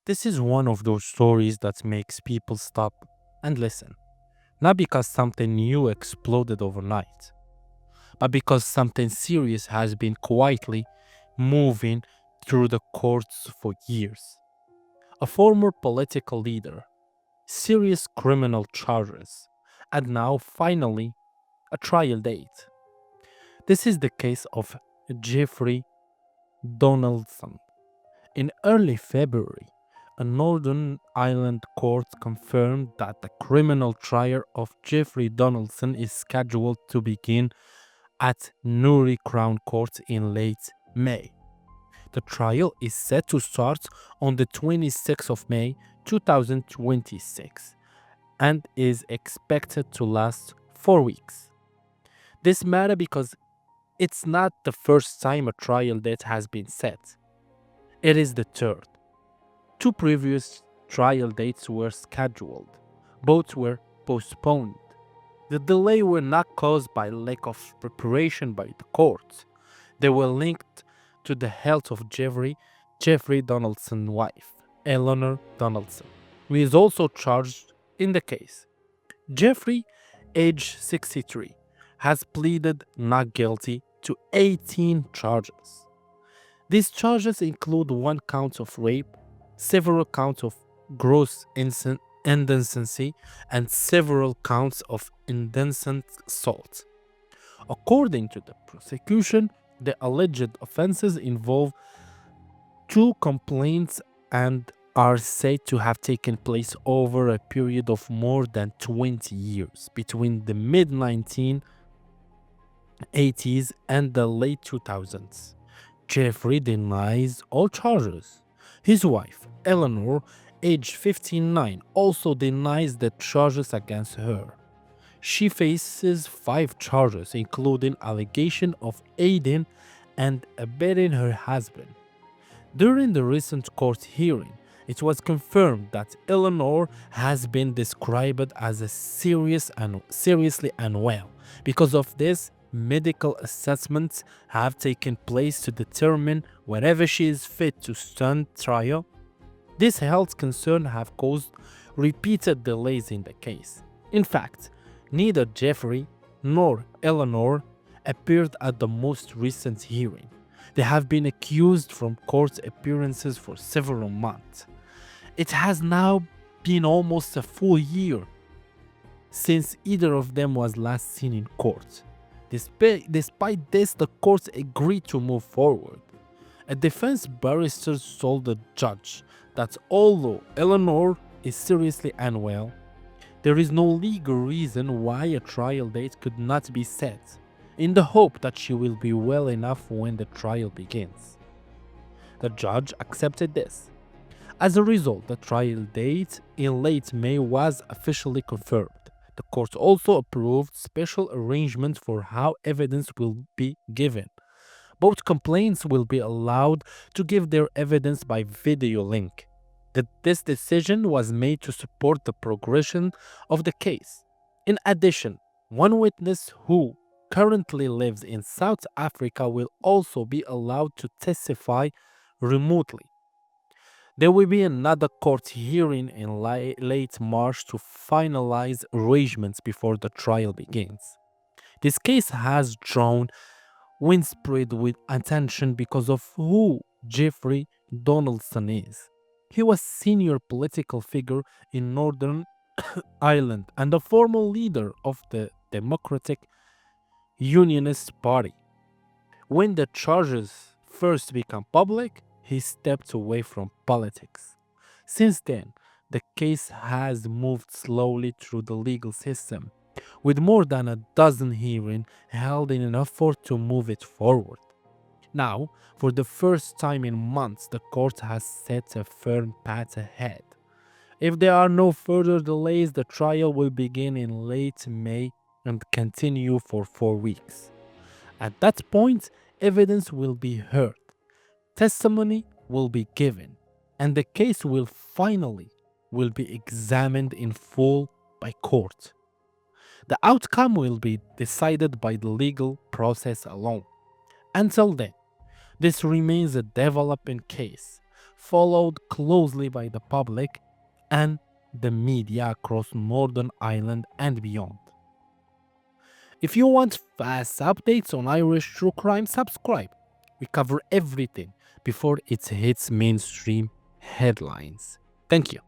This is one of those stories that makes people stop and listen, not because something new exploded overnight, but because something serious has been quietly moving through the courts for years. A former political leader, serious criminal charges, and now finally a trial date. This is the case of Jeffrey Donaldson. In early February, a Northern Ireland court confirmed that the criminal trial of Jeffrey Donaldson is scheduled to begin at Newry Crown Court in late May. The trial is set to start on the 26th of May 2026 and is expected to last 4 weeks. This matters because it's not the first time a trial date has been set. It is the third. Two previous trial dates were scheduled. Both were postponed. The delay were not caused by lack of preparation by the courts. They were linked to the health of Jeffrey Donaldson's wife, Eleanor Donaldson, who is also charged in the case. Jeffrey, age 63, has pleaded not guilty to 18 charges. These charges include one count of rape, several counts of gross indecency, and several counts of indecent assault. According to the prosecution, the alleged offenses involve two complaints and are said to have taken place over a period of more than 20 years between the mid 1980s and the late 2000s. Jeffrey denies all charges. His wife, Eleanor, age 59, also denies the charges against her. She faces 5 charges, including allegation of aiding and abetting her husband. During the recent court hearing, it was confirmed that Eleanor has been described as a seriously unwell. Because of this, medical assessments have taken place to determine whether she is fit to stand trial. These health concerns have caused repeated delays in the case. In fact, neither Jeffrey nor Eleanor appeared at the most recent hearing. They have been accused from court appearances for several months. It has now been almost a full year since either of them was last seen in court. Despite this, the court agreed to move forward. A defense barrister told the judge that although Eleanor is seriously unwell, there is no legal reason why a trial date could not be set, in the hope that she will be well enough when the trial begins. The judge accepted this. As a result, the trial date in late May was officially confirmed. The court also approved special arrangements for how evidence will be given. Both complainants will be allowed to give their evidence by video link. This decision was made to support the progression of the case. In addition, one witness who currently lives in South Africa will also be allowed to testify remotely. There will be another court hearing in late March to finalize arrangements before the trial begins. This case has drawn widespread with attention because of who Jeffrey Donaldson is. He was senior political figure in Northern Ireland and a former leader of the Democratic Unionist Party. When the charges first became public, he stepped away from politics. Since then, the case has moved slowly through the legal system, with more than a dozen hearings held in an effort to move it forward. Now, for the first time in months, the court has set a firm path ahead. If there are no further delays, the trial will begin in late May and continue for 4 weeks. At that point, evidence will be heard, testimony will be given, and the case will finally be examined in full by court. The outcome will be decided by the legal process alone. Until then, this remains a developing case, followed closely by the public and the media across Northern Ireland and beyond. If you want fast updates on Irish true crime, subscribe. We cover everything before it hits mainstream headlines. Thank you.